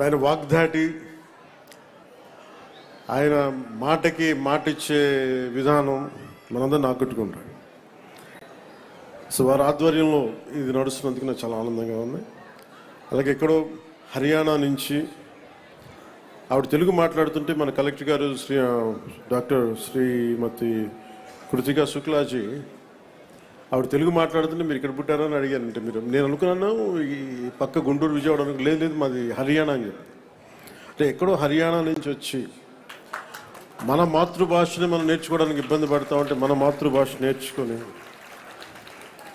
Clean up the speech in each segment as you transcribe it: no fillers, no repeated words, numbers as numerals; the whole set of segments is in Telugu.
ఆయన వాగ్దాటి, ఆయన మాటకి మాటిచ్చే విధానం మనందరిని ఆకట్టుకుంటాడు. సో వారి ఆధ్వర్యంలో ఇది నడుస్తున్నందుకు నాకు చాలా ఆనందంగా ఉంది. అలాగే ఎక్కడో హర్యానా నుంచి ఆవిడ తెలుగు మాట్లాడుతుంటే మన కలెక్టర్ గారు డాక్టర్ శ్రీమతి కృతికా శుక్లాజీ ఆవిడ తెలుగు మాట్లాడుతుంటే మీరు ఇక్కడ పుట్టారని అడిగారంటే నేను అనుకున్నాను ఈ పక్క గుంటూరు విజయవాడ లేదు మాది హర్యానా అని చెప్పి. అంటే ఎక్కడో హర్యానా నుంచి వచ్చి మన మాతృభాషని మనం నేర్చుకోవడానికి ఇబ్బంది పడతామంటే మన మాతృభాష నేర్చుకొని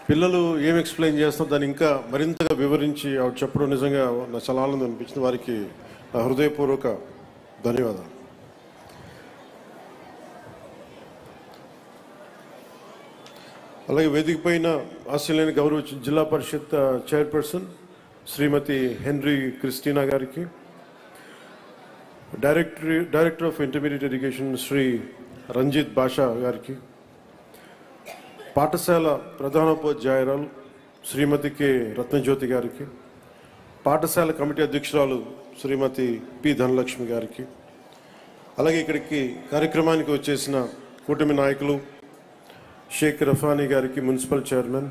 పిల్లలు ఏం ఎక్స్ప్లెయిన్ చేస్తారో దాన్ని ఇంకా మరింతగా వివరించి ఆవిడ చెప్పడం నిజంగా నాకు చాలా ఆనందం అనిపించింది. వారికి నా హృదయపూర్వక ధన్యవాదాలు. అలాగే వేదిక పైన ఆస్ట్రేలియాని గౌరవించిన zilla parishad chairperson Shrimati Henry Christina గారికి, director of intermediate education Shri Ranjit Basha గారికి, పాఠశాల ప్రధానోపాధ్యాయురాలు శ్రీమతి కె రత్నజ్యోతి గారికి, పాఠశాల కమిటీ అధ్యక్షురాలు శ్రీమతి పి ధనలక్ష్మి గారికి, అలాగే ఇక్కడికి కార్యక్రమానికి వచ్చేసిన కూటమి నాయకులు షేక్ రఫానీ గారికి, municipal chairman,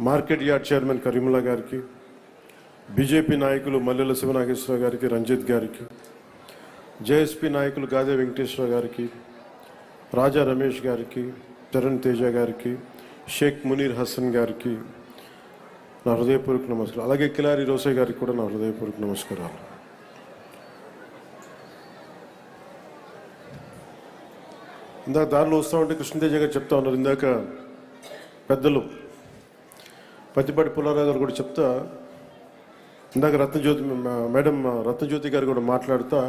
market yard chairman Karimulla గారికి, బీజేపీ నాయకులు మల్లెల శివనాగేశ్వరరావు గారికి, రంజిత్ గారికి, జేఎస్పీ నాయకులు గాదే వెంకటేశ్వర గారికి, రాజా రమేష్ గారికి, చరణ్ తేజ గారికి, షేక్ మునీర్ హసన్ గారికి నా హృదయపూర్వక నమస్కారం. అలాగే కిలారి రోసే గారికి కూడా నా హృదయపూర్వక నమస్కారాలు. ఇందాక దారిలో వస్తూ ఉంటే కృష్ణతేజ గారు చెప్తా ఉన్నారు, ఇందాక పెద్దలు పత్తిపాటి పుల్లారావు గారు కూడా చెప్తా, ఇందాక మేడం రత్నజ్యోతి గారు కూడా మాట్లాడుతా,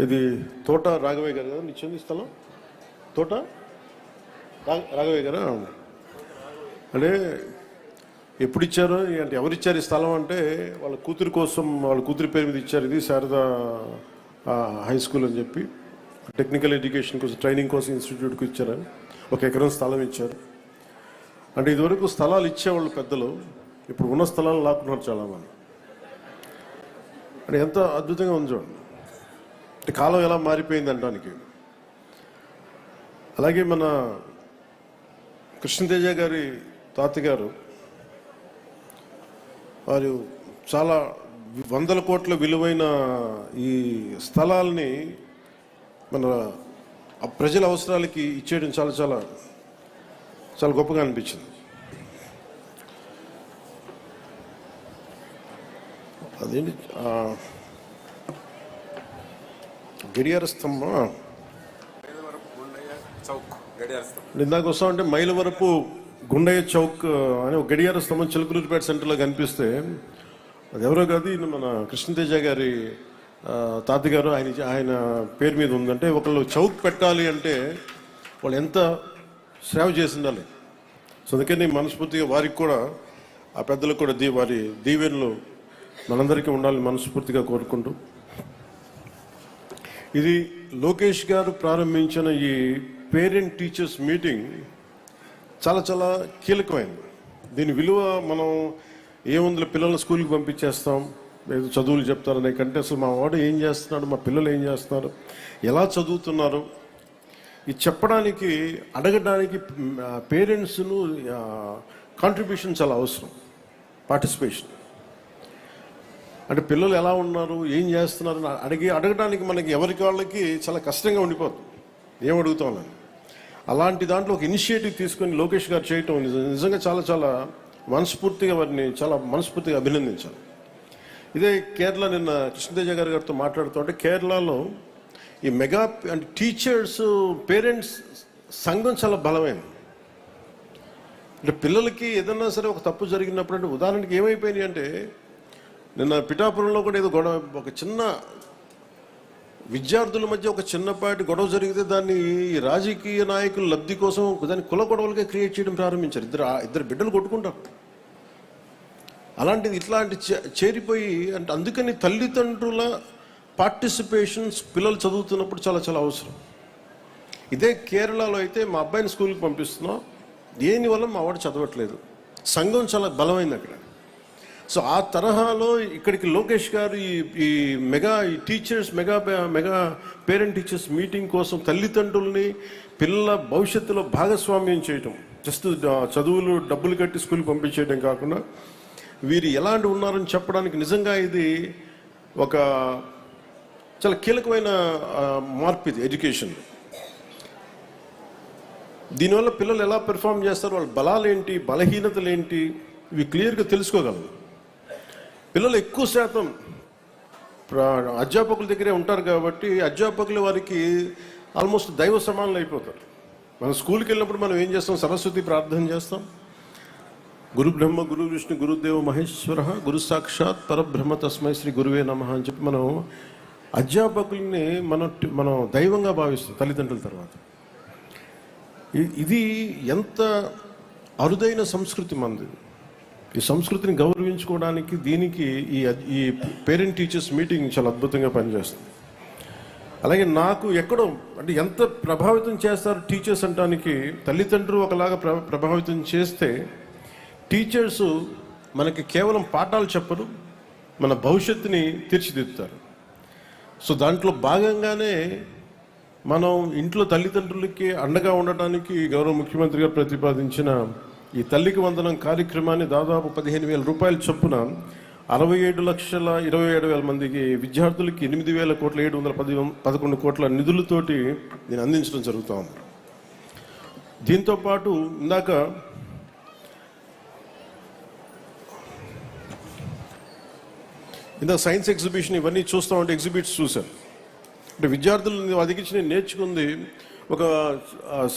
ఇది తోట రాఘవయ్య గారు కదా నిచ్చింది స్థలం, తోట రాఘవయ్య గారా అంటే ఎప్పుడు ఇచ్చారు అంటే ఎవరిచ్చారు ఈ స్థలం అంటే వాళ్ళ కూతురి కోసం, వాళ్ళ కూతురి పేరు మీద ఇచ్చారు. ఇది శారదా హై స్కూల్ అని చెప్పి టెక్నికల్ ఎడ్యుకేషన్ కోసం ట్రైనింగ్ కోసం ఇన్స్టిట్యూట్కి ఇచ్చారని 1 ఎకరం స్థలం ఇచ్చారు. అంటే ఇదివరకు స్థలాలు ఇచ్చేవాళ్ళు పెద్దలు, ఇప్పుడు ఉన్న స్థలాలు లాక్కున్నారు చాలామంది. అంటే ఎంత అద్భుతంగా ఉంది చూడండి, అంటే కాలం ఎలా మారిపోయింది అనడానికి. అలాగే మన కృష్ణతేజ గారి తాతగారు వారు చాలా 100 కోట్ల విలువైన ఈ స్థలాల్ని మన ప్రజల అవసరాలకి ఇచ్చేయడం చాలా చాలా చాలా గొప్పగా అనిపించింది. అదేంటి గడియార స్తంభం ఇందాక వస్తామంటే మైలవరపు గుండయ్య చౌక్ అని ఒక గడియార స్తంభం చిలకలూరిపేట సెంటర్లో కనిపిస్తే అది ఎవరో కాదు, మన కృష్ణతేజ గారి తాతగారు ఆయన పేరు మీద ఉందంటే ఒకళ్ళు చౌక్ పెట్టాలి అంటే వాళ్ళు ఎంత సేవ చేసి ఉండాలి. సో అందుకని మనస్ఫూర్తిగా వారికి కూడా ఆ పెద్దలకు కూడా వారి దీవెనలు మనందరికీ ఉండాలని మనస్ఫూర్తిగా కోరుకుంటూ, ఇది లోకేష్ గారు ప్రారంభించిన ఈ పేరెంట్ టీచర్స్ మీటింగ్ చాలా చాలా కీలకమైంది. దీని విలువ మనం ఏముంది పిల్లలు స్కూల్కి పంపించేస్తాం, ఏదో చదువులు చెప్తారనే కంటే అసలు మా వాడు ఏం చేస్తున్నాడు, మా పిల్లలు ఏం చేస్తున్నారు, ఎలా చదువుతున్నారు, ఇది చెప్పడానికి అడగడానికి పేరెంట్స్ను కాంట్రిబ్యూషన్ చాలా అవసరం, పార్టిసిపేషన్. అంటే పిల్లలు ఎలా ఉన్నారు, ఏం చేస్తున్నారు అడగడానికి మనకి ఎవరికి వాళ్ళకి చాలా కష్టంగా ఉండిపోతుంది, ఏం అడుగుతామని. అలాంటి దాంట్లో ఒక ఇనిషియేటివ్ తీసుకొని లోకేష్ గారు చేయటం నిజంగా చాలా చాలా మనస్ఫూర్తిగా వారిని చాలా మనస్ఫూర్తిగా అభినందించాలి. ఇదే కేరళ నిన్న కృష్ణతేజ గారితో మాట్లాడుతూ ఉంటే కేరళలో ఈ మెగా అంటే టీచర్స్ పేరెంట్స్ సంఘం చాలా బలమైంది. అంటే పిల్లలకి ఏదన్నా సరే ఒక తప్పు జరిగినప్పుడు అంటే ఉదాహరణకి ఏమైపోయినాయి అంటే నిన్న పిఠాపురంలో కూడా ఏదో గొడవ, ఒక చిన్న విద్యార్థుల మధ్య ఒక చిన్నపాటి గొడవ జరిగితే దాన్ని రాజకీయ నాయకుల లబ్ధి కోసం దాన్ని కుల గొడవలుగా క్రియేట్ చేయడం ప్రారంభించారు. ఇద్దరు బిడ్డలు కొట్టుకుంటారు. అలాంటిది ఇట్లాంటి చేరిపోయి అంటే అందుకని తల్లిదండ్రుల పార్టిసిపేషన్స్ పిల్లలు చదువుతున్నప్పుడు చాలా చాలా అవసరం. ఇదే కేరళలో అయితే మా అబ్బాయిని స్కూల్కి పంపిస్తున్నాం, దేనివల్ల మా వాడు చదవట్లేదు, సంఘం చాలా బలమైంది అక్కడ. సో ఆ తరహాలో ఇక్కడికి లోకేష్ గారు ఈ teachers mega parent teachers meeting కోసం తల్లిదండ్రుల్ని పిల్లల భవిష్యత్తులో భాగస్వామ్యం చేయటం, జస్ట్ చదువులు డబ్బులు కట్టి స్కూల్కి పంపించేయడం కాకుండా వీరు ఎలాంటి ఉన్నారని చెప్పడానికి నిజంగా ఇది ఒక చాలా కీలకమైన మార్పు ఇది ఎడ్యుకేషన్. దీనివల్ల పిల్లలు ఎలా పెర్ఫామ్ చేస్తారు, వాళ్ళ బలాలు ఏంటి, బలహీనతలు ఏంటి, ఇవి క్లియర్గా తెలుసుకోగలరు. పిల్లలు ఎక్కువ శాతం అధ్యాపకుల దగ్గరే ఉంటారు కాబట్టి అధ్యాపకులు వారికి ఆల్మోస్ట్ దైవ సమానులు అయిపోతారు. మనం స్కూల్కి వెళ్ళినప్పుడు మనం ఏం చేస్తాం, సరస్వతి ప్రార్థన చేస్తాం, గురు బ్రహ్మ గురు విష్ణు గురుదేవ మహేశ్వర గురు సాక్షాత్ పరబ్రహ్మ తస్మై శ్రీ గురువే నమః అని చెప్పి మనం అధ్యాపకుల్ని మనం దైవంగా భావిస్తాం తల్లిదండ్రుల తర్వాత. ఇది ఎంత అరుదైన సంస్కృతి మనది. ఈ సంస్కృతిని గౌరవించుకోవడానికి దీనికి ఈ పేరెంట్ టీచర్స్ మీటింగ్ చాలా అద్భుతంగా పనిచేస్తుంది. అలాగే నాకు ఎక్కడో అంటే ఎంత ప్రభావితం చేస్తారు టీచర్స్ అంటానికి, తల్లిదండ్రులు ఒకలాగా ప్రభావితం చేస్తే టీచర్స్ మనకి కేవలం పాఠాలు చెప్పరు, మన భవిష్యత్తుని తీర్చిదిద్దుతారు. సో దాంట్లో భాగంగానే మనం ఇంట్లో తల్లిదండ్రులకి అండగా ఉండటానికి గౌరవ ముఖ్యమంత్రి గారు ప్రతిపాదించిన ఈ తల్లికి వందనం కార్యక్రమాన్ని దాదాపు 15,000 రూపాయల చొప్పున 67,27,000 మందికి విద్యార్థులకి 8,711 కోట్ల నిధులతోటి నేను అందించడం జరుగుతూ ఉంది. దీంతోపాటు ఇందాక సైన్స్ ఎగ్జిబిషన్ ఇవన్నీ చూస్తూ ఉంటే ఎగ్జిబిట్స్ చూశాను. అంటే విద్యార్థులు అదిగించి నేను నేర్చుకుంది, ఒక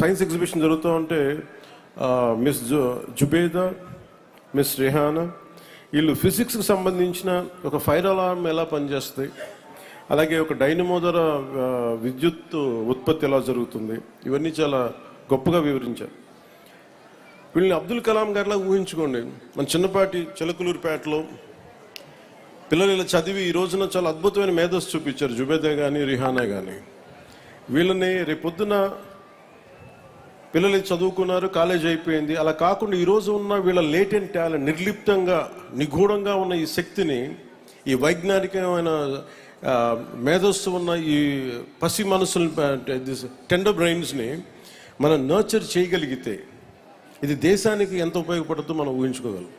సైన్స్ ఎగ్జిబిషన్ జరుగుతూ ఉంటే మిస్ జుబేదా, మిస్ రెహానా వీళ్ళు ఫిజిక్స్కి సంబంధించిన ఒక ఫైర్ అలారం ఎలా పనిచేస్తాయి, అలాగే ఒక డైనమో ద్వారా విద్యుత్ ఉత్పత్తి ఎలా జరుగుతుంది, ఇవన్నీ చాలా గొప్పగా వివరించారు. వీళ్ళని అబ్దుల్ కలాం గారిలా ఊహించుకోండి. మన చిన్నపాటి చిలకలూరుపేటలో పిల్లలు ఇలా చదివి ఈ రోజున చాలా అద్భుతమైన మేధస్సు చూపించారు, జుబేదా కానీ రిహానా కానీ. వీళ్ళని రేపొద్దున పిల్లలు చదువుకున్నారు, కాలేజ్ అయిపోయింది, అలా కాకుండా ఈరోజు ఉన్న వీళ్ళ లేటెంట్ టాలెంట్, నిర్లిప్తంగా నిగూఢంగా ఉన్న ఈ శక్తిని, ఈ వైజ్ఞానికమైన మేధస్సు ఉన్న ఈ పసి మనసులు టెండర్ బ్రెయిన్స్ని మనం నర్చర్ చేయగలిగితే ఇది దేశానికి ఎంత ఉపయోగపడుతుందో మనం ఊహించుకోగలం.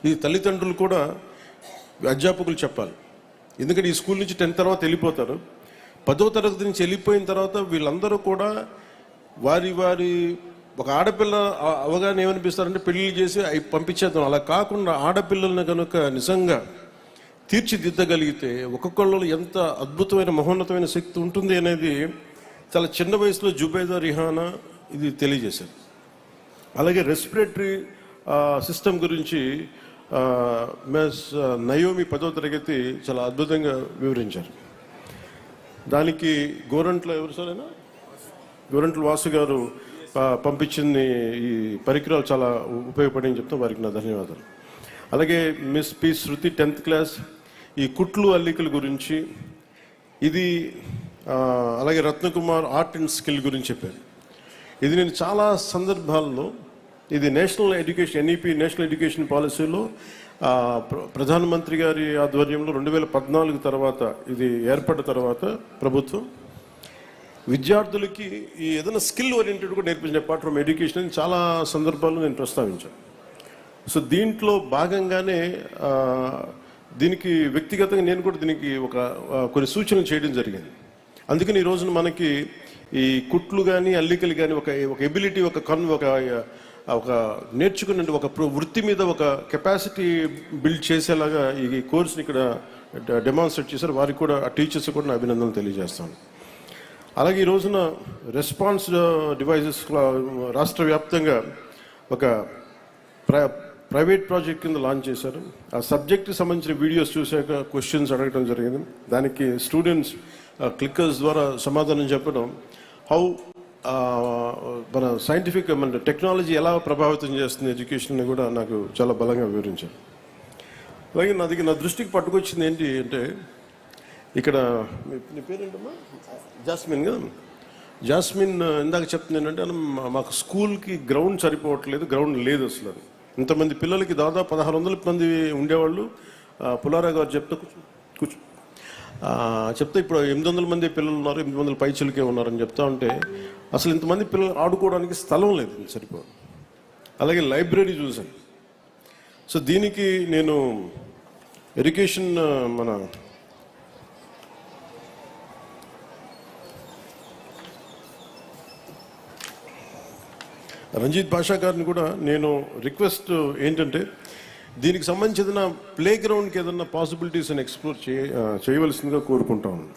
ఇది తల్లిదండ్రులు కూడా అధ్యాపకులు చెప్పాలి. ఎందుకంటే ఈ స్కూల్ నుంచి 10th తర్వాత వెళ్ళిపోతారు. 10వ తరగతి నుంచి వెళ్ళిపోయిన తర్వాత వీళ్ళందరూ కూడా వారి ఒక ఆడపిల్ల అవగాహన ఏమనిపిస్తారంటే పెళ్లి చేసి అవి పంపించేద్దాం. అలా కాకుండా ఆడపిల్లల్ని కనుక నిజంగా తీర్చిదిద్దగలిగితే ఒక్కొక్కళ్ళు ఎంత అద్భుతమైన మహోన్నతమైన శక్తి ఉంటుంది అనేది చాలా చిన్న వయసులో జుబేదా, రిహానా ఇది తెలియజేశారు. అలాగే రెస్పిరేటరీ సిస్టమ్ గురించి మిస్ నయోమి 10వ తరగతి చాలా అద్భుతంగా వివరించారు. దానికి గోరంట్ల గోరంట్ల వాసు గారు పంపించింది ఈ పరికరాలు చాలా ఉపయోగపడి చెప్తాం, వారికి నా ధన్యవాదాలు. అలాగే మిస్ పి శృతి 10th క్లాస్ ఈ కుట్లు అల్లికల గురించి ఇది, అలాగే రత్నకుమార్ ఆర్ట్ అండ్ స్కిల్ గురించి చెప్పారు. ఇది నేను చాలా సందర్భాల్లో ఇది national education NEP national education పాలసీలో ప్రధానమంత్రి గారి ఆధ్వర్యంలో 2014 తర్వాత ఇది ఏర్పడిన తర్వాత ప్రభుత్వం విద్యార్థులకి ఈ ఏదైనా స్కిల్ ఓరియంటెడ్ కూడా నేర్పించిన అపార్ట్ ఫ్రమ్ ఎడ్యుకేషన్ చాలా సందర్భాల్లో నేను ప్రస్తావించాను. సో దీంట్లో భాగంగానే దీనికి వ్యక్తిగతంగా నేను కూడా దీనికి కొన్ని సూచనలు చేయడం జరిగింది. అందుకని ఈ రోజున మనకి ఈ కుట్లు కానీ అల్లికలు కానీ ఒక ఎబిలిటీ ఒక నేర్చుకునే ఒక వృత్తి మీద ఒక కెపాసిటీ బిల్డ్ చేసేలాగా ఈ కోర్సుని ఇక్కడ డెమాన్స్ట్రేట్ చేశారు. వారికి కూడా ఆ టీచర్స్ కూడా నా అభినందనలు తెలియజేస్తాను. అలాగే ఈ రోజున రెస్పాన్స్ డివైజెస్ రాష్ట్ర వ్యాప్తంగా ఒక ప్రైవేట్ ప్రాజెక్ట్ కింద లాంచ్ చేశారు. ఆ సబ్జెక్ట్కి సంబంధించిన వీడియోస్ చూసాక క్వశ్చన్స్ అడగడం జరిగింది. దానికి స్టూడెంట్స్ క్లిక్కర్స్ ద్వారా సమాధానం చెప్పడం, హౌ మన సైంటిఫిక్ మన టెక్నాలజీ ఎలా ప్రభావితం చేస్తుంది ఎడ్యుకేషన్ని కూడా నాకు చాలా బలంగా వివరించారు. అలాగే నా దృష్టికి పట్టుకొచ్చింది ఏంటి అంటే, ఇక్కడ నీ పేరేంటమ్మా? జాస్మిన్ కదా. జాస్మిన్ ఇందాక చెప్తుంది ఏంటంటే, మాకు స్కూల్కి గ్రౌండ్ సరిపోవట్లేదు, గ్రౌండ్ లేదు అసలు. ఇంతమంది పిల్లలకి దాదాపు 1600 మంది ఉండేవాళ్ళు. పుల్లారావు గారు కూర్చో చెప్తే ఇప్పుడు 800 మంది పిల్లలు ఉన్నారు, 800 పైచులకే ఉన్నారని చెప్తా ఉంటే అసలు ఇంతమంది పిల్లలు ఆడుకోవడానికి స్థలం లేదు, సరిపోదు. అలాగే లైబ్రరీ చూశాను. సో దీనికి నేను ఎడ్యుకేషన్ మన రంజిత్ భాషా గారిని కూడా నేను రిక్వెస్ట్ ఏంటంటే దీనికి సంబంధించిన ప్లే గ్రౌండ్కి ఏదన్నా పాసిబిలిటీస్ అని ఎక్స్ప్లోర్ చేయవలసిందిగా కోరుకుంటా ఉన్నాను.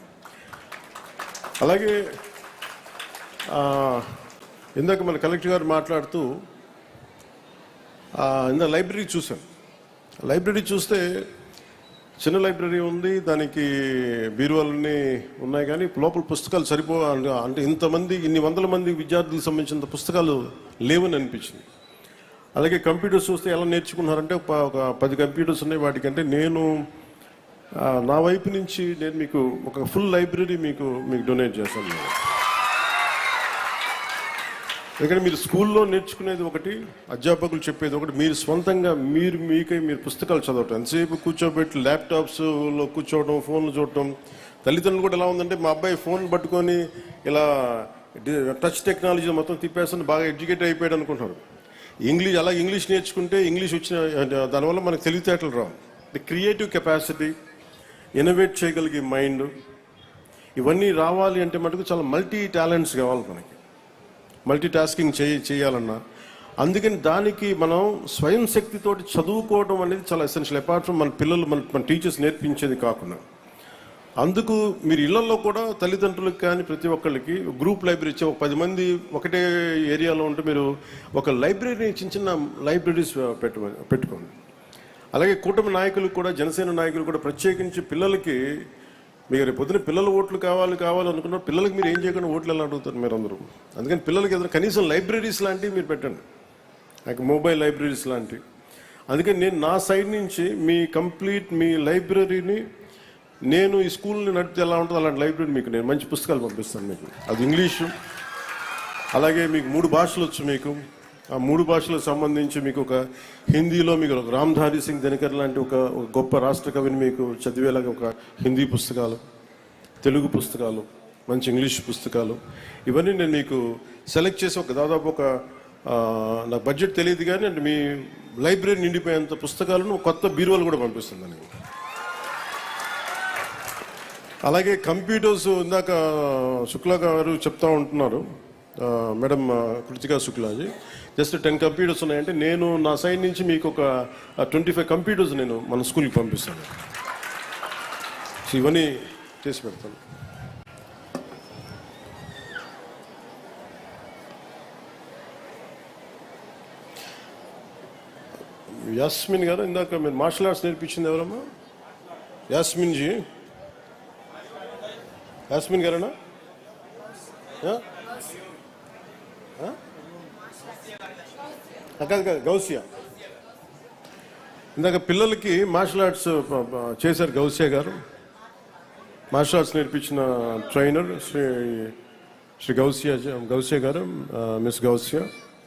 అలాగే ఇందాక మన కలెక్టర్ గారు మాట్లాడుతూ ఇందాక లైబ్రరీ చూశాను. లైబ్రరీ చూస్తే చిన్న లైబ్రరీ ఉంది, దానికి బీరువాలన్నీ ఉన్నాయి, కానీ లోపల పుస్తకాలు అంటే ఇన్ని వందల మంది విద్యార్థులకు సంబంధించిన పుస్తకాలు లేవని అనిపించింది. అలాగే కంప్యూటర్స్ చూస్తే ఎలా నేర్చుకున్నారంటే ఒక 10 కంప్యూటర్స్ ఉన్నాయి. వాటికంటే నేను నా వైపు నుంచి నేను మీకు ఒక ఫుల్ లైబ్రరీ మీకు డొనేట్ చేస్తాను. ఎందుకంటే మీరు స్కూల్లో నేర్చుకునేది ఒకటి, అధ్యాపకులు చెప్పేది ఒకటి, మీరు స్వంతంగా మీరు పుస్తకాలు చదవటం. ఎంతసేపు కూర్చోబెట్టి ల్యాప్టాప్స్లో కూర్చోవడం, ఫోన్లు చూడటం. తల్లిదండ్రులు కూడా ఎలా ఉందంటే మా అబ్బాయి ఫోన్ పట్టుకొని ఇలా టచ్ టెక్నాలజీ మొత్తం తిప్పేస్తుంది, బాగా ఎడ్యుకేట్ అయిపోయాడు అనుకుంటున్నారు. ఇంగ్లీష్ నేర్చుకుంటే ఇంగ్లీష్ వచ్చిన దానివల్ల మనకు తెలివితేటలు రావు. ది క్రియేటివ్ కెపాసిటీ, ఇన్నోవేట్ చేయగలిగే మైండ్, ఇవన్నీ రావాలి అంటే మటుకు చాలా మల్టీ టాలెంట్స్ కావాలి మనకి. మల్టీ టాస్కింగ్ చేయాలన్నా. అందుకని దానికి మనం స్వయం శక్తితోటి చదువుకోవడం అనేది చాలా ఎసెన్షియల్. అపార్ట్ ఫ్రమ్ మన టీచర్స్ నేర్పించేది కాకుండా. అందుకు మీరు ఇళ్లలో కూడా తల్లిదండ్రులకు కానీ ప్రతి ఒక్కళ్ళకి గ్రూప్ లైబ్రరీ ఇచ్చే 10 మంది ఒకటే ఏరియాలో ఉంటే మీరు ఒక లైబ్రరీ చిన్న లైబ్రరీస్ పెట్టుకోండి. అలాగే కూటమి నాయకులకు కూడా, జనసేన నాయకులు కూడా ప్రత్యేకించి పిల్లలకి మీరు రేపు పొద్దున పిల్లల ఓట్లు కావాలనుకున్నారు, పిల్లలకి మీరు ఏం చేయకుండా ఓట్లు ఎలా అడుగుతారు మీరు అందరూ. అందుకని పిల్లలకి ఏదైనా కనీసం లైబ్రరీస్ లాంటివి మీరు పెట్టండి, నాకు మొబైల్ లైబ్రరీస్ లాంటివి. అందుకని నేను నా సైడ్ నుంచి మీ లైబ్రరీని నేను ఈ స్కూల్ని నడిపితే ఎలా ఉంటుందో అలాంటి లైబ్రరీ మీకు నేను మంచి పుస్తకాలు పంపిస్తాను మీకు. అది ఇంగ్లీషు, అలాగే మీకు 3 భాషలు వచ్చు. మీకు ఆ 3 భాషలకు సంబంధించి మీకు ఒక హిందీలో మీకు రామ్ధారి సింగ్ దినకర్ లాంటి ఒక గొప్ప రాష్ట్ర కవిని మీకు చదివేలాగా ఒక హిందీ పుస్తకాలు, తెలుగు పుస్తకాలు, మంచి ఇంగ్లీష్ పుస్తకాలు, ఇవన్నీ నేను మీకు సెలెక్ట్ చేసి దాదాపు నాకు బడ్జెట్ తెలియదు కానీ అంటే మీ లైబ్రరీ నిండిపోయేంత పుస్తకాలను కొత్త బీరువాలు కూడా పంపిస్తుంది. అలాగే కంప్యూటర్స్ ఇందాక శుక్లా గారు చెప్తా ఉంటున్నారు, madam Kritika Shuklaji, just 10 computers ఉన్నాయంటే నేను నా సైడ్ నుంచి మీకు ఒక 25 కంప్యూటర్స్ నేను మన స్కూల్కి పంపిస్తాను. సో ఇవన్నీ చేసి పెడతాను. యాస్మిన్ గారు ఇందాక మీరు మార్షల్ ఆర్ట్స్ నేర్పించింది ఎవరమ్మా? యాస్మిన్ గారేనా? కాదు గౌసియా. ఇందాక పిల్లలకి మార్షల్ ఆర్ట్స్ చేశారు గౌసియా గారు. మార్షల్ ఆర్ట్స్ నేర్పించిన ట్రైనర్ శ్రీ గౌసియా గారు, మిస్ గౌసియా.